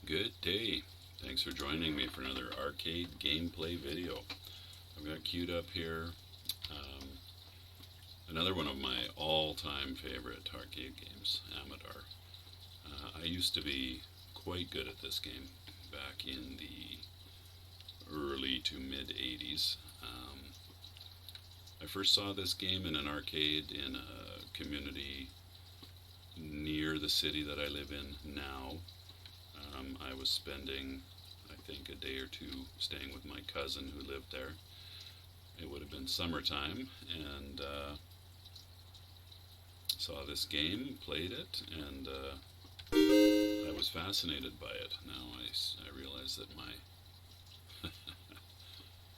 Good day. Thanks for joining me for another arcade gameplay video. I've got queued up here um, another one of my all-time favorite arcade games, Amidar. I used to be quite good at this game back in the early to mid-80s. I first saw this game in an arcade in a community near the city that I live in now. I was spending, I think, a day or two staying with my cousin who lived there. It would have been summertime, and saw this game, played it, and I was fascinated by it. Now I realize that my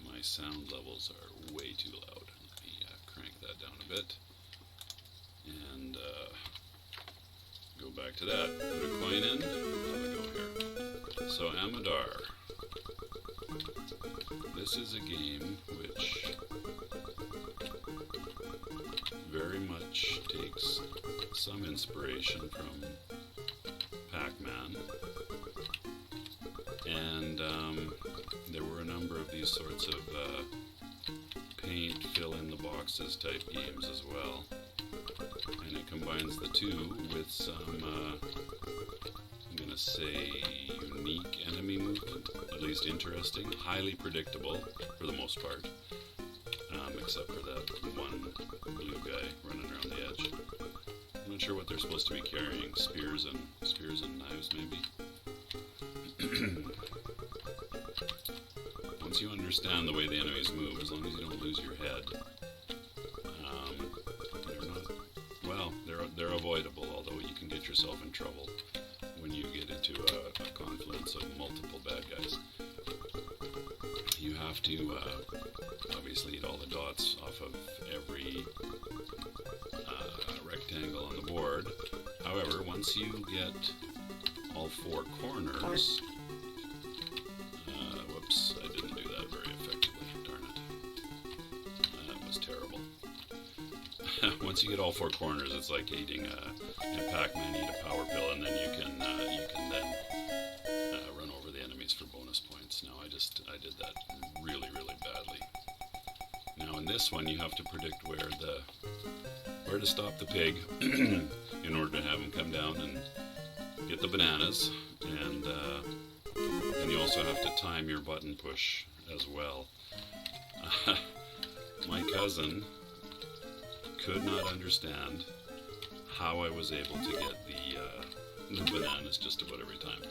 my sound levels are way too loud. Let me crank that down a bit, and go back to that. Put a coin in. Have a go here. So Amidar. This is a game which very much takes some inspiration from Pac-Man, and there were a number of these sorts of paint, fill-in-the-boxes type games as well. And it combines the two with some, I'm going to say, unique enemy movement, at least interesting, highly predictable for the most part, except for that one blue guy running around the edge. I'm not sure what they're supposed to be carrying, spears and knives maybe. Once you understand the way the enemies move, as long as you don't lose your head, they're avoidable, although you can get yourself in trouble when you get into a confluence of multiple bad guys. You have to obviously eat all the dots off of every rectangle on the board. However, once you get all four corners, whoops, I didn't do that very effectively, darn it. That was terrible. Once you get all four corners, it's like eating in Pac-Man, eat a power pill, and then you can then run over the enemies for bonus points. Now I did that really badly. Now in this one, you have to predict where to stop the pig in order to have him come down and get the bananas, and you also have to time your button push as well. My cousin could not understand how I was able to get the bananas just about every time.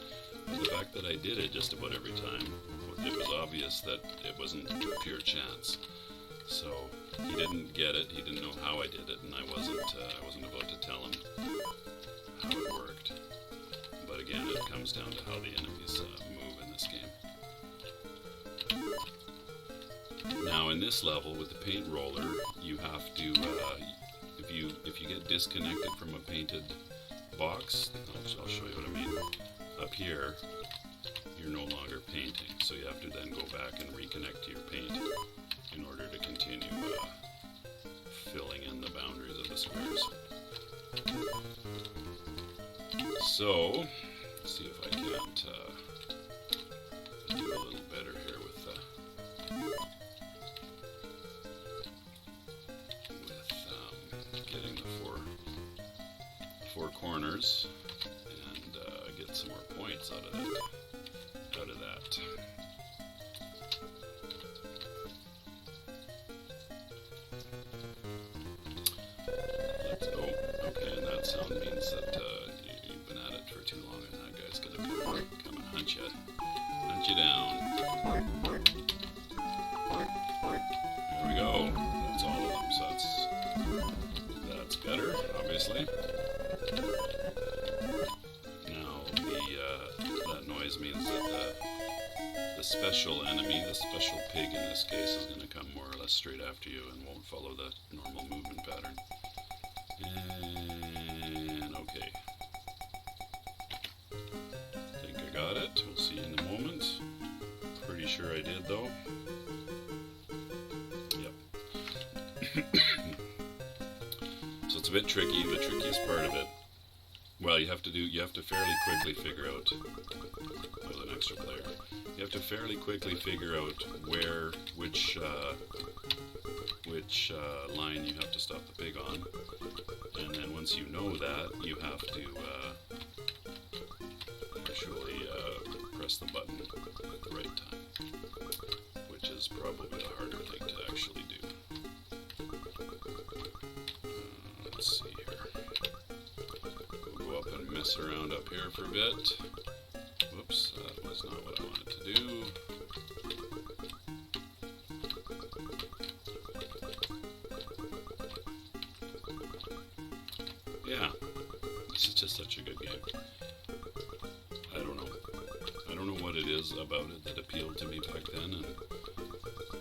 But the fact that I did it just about every time, it was obvious that it wasn't pure chance. So he didn't get it, he didn't know how I did it, and I wasn't about to tell him how it worked. But again, it comes down to how the enemies move in this game. Now in this level with the paint roller, you have to, if you get disconnected from a painted box, I'll show you what I mean. Up here, you're no longer painting, so you have to then go back and reconnect to your paint in order to continue filling in the boundaries of the squares. So, let's see if I can't do a little better here with getting the four corners and get some more points out of that. Okay, and that sound means that you've been at it for too long, and that guy's gonna come and hunt you down. There we go. That's all of them. So that's better, obviously. Now that noise means that the special enemy, the special pig in this case, is going to come more or less straight after you and won't follow the normal movement pattern. And okay. I think I got it. We'll see in a moment. Pretty sure I did though. Yep. So it's a bit tricky. The trickiest part of it, Well, you have to fairly quickly figure out, with an extra player, you have to fairly quickly figure out which line you have to stop the pig on, and then once you know that, you have to actually press the button at the right time, which is probably the harder thing to actually do. Let's see here. We'll go up and mess around up here for a bit. Whoops, that was not what I wanted to do. Yeah, this is just such a good game. I don't know. I don't know what it is about it that appealed to me back then, and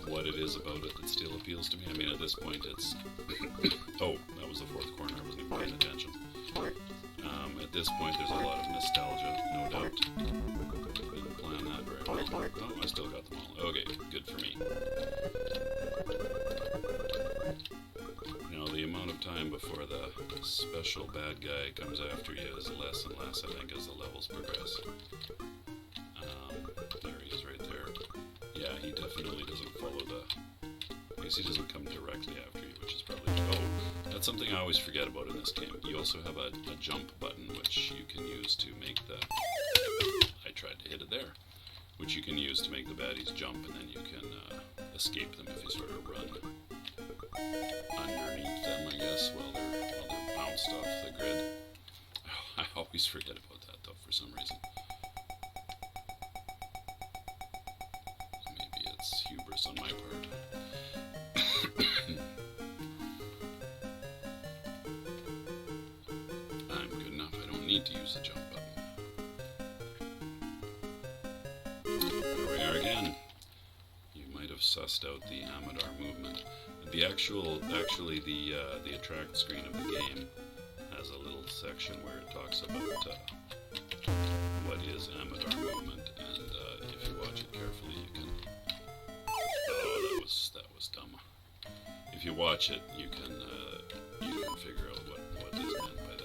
what it is about it that still appeals to me. I mean, at this point, it's... Oh, that was the fourth corner. I wasn't even paying attention. At this point, there's a lot of nostalgia, no doubt. Didn't plan that very well. Oh, I still got them all. Okay, good for me. You know, the amount of time before the special bad guy comes after you is less and less, I think, as the levels progress. There he is right there. Yeah, he definitely doesn't follow I guess he doesn't come directly after you, which is probably... Oh, that's something I always forget about in this game. You also have a jump button, which you can use to make the... I tried to hit it there. Which you can use to make the baddies jump, and then you can escape them if you sort of run underneath them, I guess, while they're bounced off the grid. Oh, I always forget about that, though, for some reason. Maybe it's hubris on my part. I'm good enough. I don't need to use the jump button. Here we are again. You might have sussed out the Amidar movement. Actually, the attract screen of the game has a little section where it talks about what is Amidar movement, and if you watch it carefully, you can. Oh, that was dumb. If you watch it, you can figure out what is meant by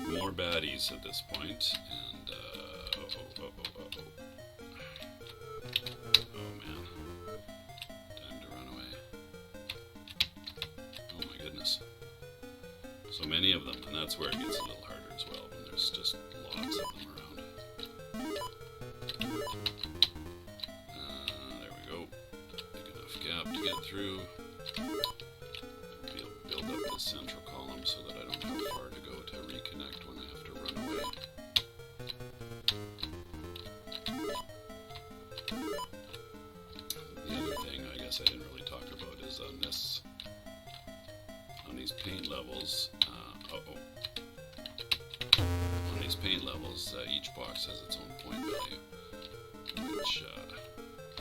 that. More baddies at this point, and oh man, time to run away. Oh my goodness. So many of them, and that's where it gets a little harder as well, when there's just lots of them around. There we go. Big enough gap to get through. Build up this central column so that I don't have far to go to reconnect when I have to run away. The other thing I guess I didn't really talk about is on these paint levels, on these paint levels, each box has its own point value, which I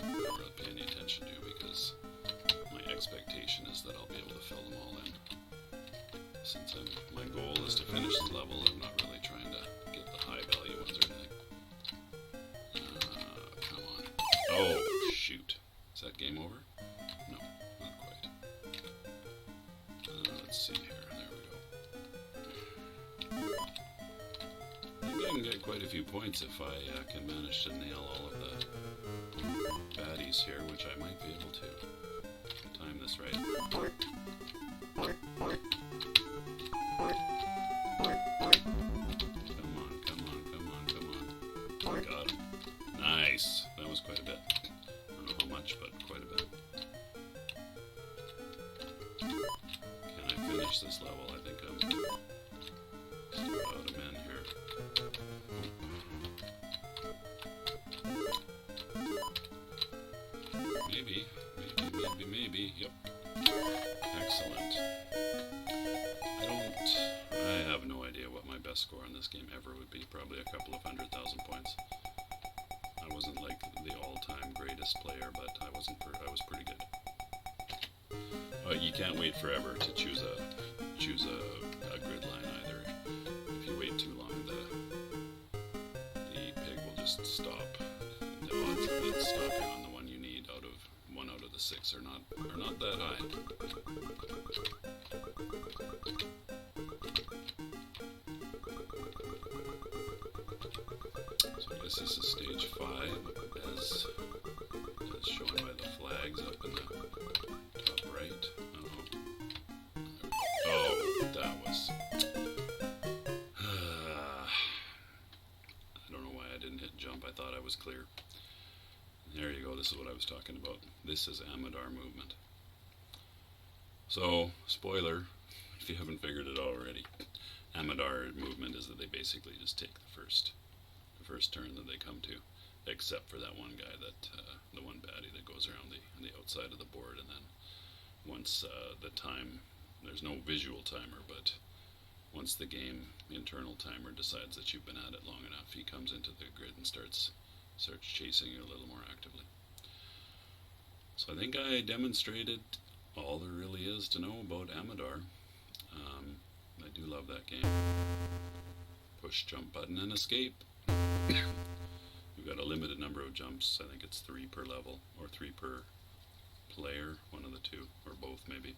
don't really pay any attention to because my expectation is that I'll be able to fill them all in. Since my goal is to finish the level, I'm not really trying to get the high value ones or anything. Come on. Oh, shoot. Is that game over? No, not quite. Let's see here. There we go. I think I can get quite a few points if I can manage to nail all of the baddies here, which I might be able to. Time this right. Come on. Got him. Nice. That was quite a bit. I don't know how much, but quite a bit. Can I finish this level? I think I'm about a min here. Maybe. Yep. Excellent. I have no idea what my best score on this game ever would be. Probably a couple of 100,000 points. I wasn't like the all-time greatest player, but I was pretty good. You can't wait forever to choose a grid line either. If you wait too long, the pig will just stop. The odds of it stopping on the one you need out of the 6 are not that high. guess this is stage 5, as shown by the flags up in the top right. Oh, that was... I don't know why I didn't hit jump. I thought I was clear. There you go. This is what I was talking about. This is Amidar movement. So, spoiler, if you haven't figured it out already, Amidar movement is that they basically just take the first turn that they come to, except for that one guy, the one baddie that goes around the outside of the board, and then once the time, there's no visual timer, but once the game internal timer decides that you've been at it long enough, he comes into the grid and starts chasing you a little more actively. So I think I demonstrated all there really is to know about Amidar. I do love that game. Push jump button and escape. You've got a limited number of jumps. I think it's 3 per level, or 3 per player, one of the two, or both maybe.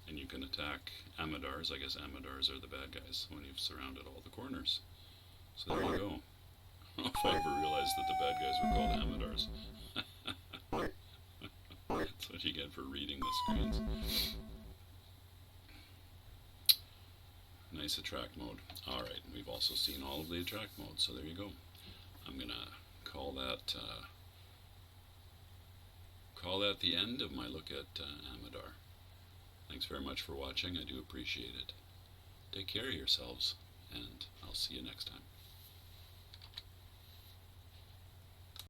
And you can attack Amidars. I guess Amidars are the bad guys when you've surrounded all the corners. So there you go. I don't know if I ever realized that the bad guys were called Amidars. That's what you get for reading the screens. Nice attract mode. Alright, we've also seen all of the attract modes, so there you go. I'm going to call that the end of my look at Amidar. Thanks very much for watching. I do appreciate it. Take care of yourselves, and I'll see you next time.